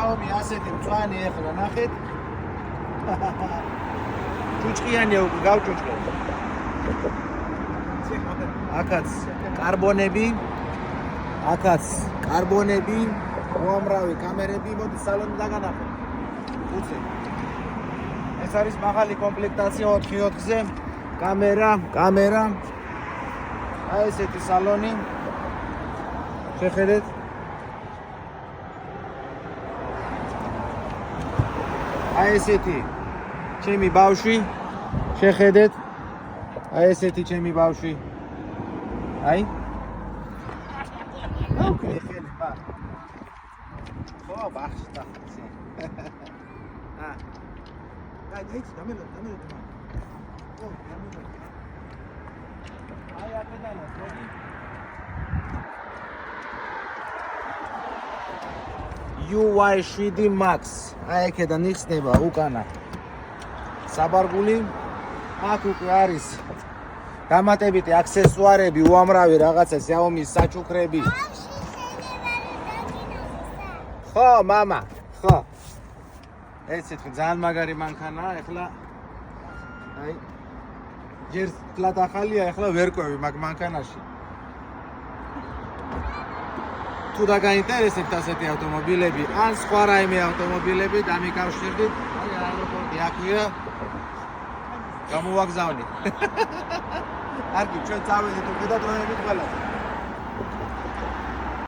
Xiaomi ასეთი მწვანე ეხლა ნახეთ. ჭუჭყიანია უკვე გავჭუჭყეთ. აქაც კარბონები, უამრავი კამერები, მოდი სალონი დაგანახოთ. უცე. ეს არის მაღალი კომპლექტაცია 4x4-ზე. კამერა. აი ესეთი სალონი. შეხედეთ. აი ესეთი ჩემი ბავშვი. შეხედეთ. აი ესეთი ჩემი ბავშვი. აი. ხო, ბახშტა. დაიწყე, დამელო. ო, დამელო. აი აქედან მოდი. UI7 Max. აი აქედან იხსნება უკანა. საბარგული. აქ უკვე არის დამატებითი აქსესუარები, უამრავი რაღაცა, Xiaomi-ის საჩუქრები. ხო, мама, ხო. ეს თქო ძალიან მაგარი მანქანაა, ეხლა აი ჯერ თლად ახალია, ეხლა ვერ ყვევი მაგ მანქანაში. თუ დაგაინტერესებთ ასეთი ავტომობილები, ან სხვა რაიმე ავტომობილები, დამიკავშირდით, აი აეროპორტი აქვეა. გამოვაგზავნით. კარგი, ჩვენ წავედით უკვე და დროებით ყველას.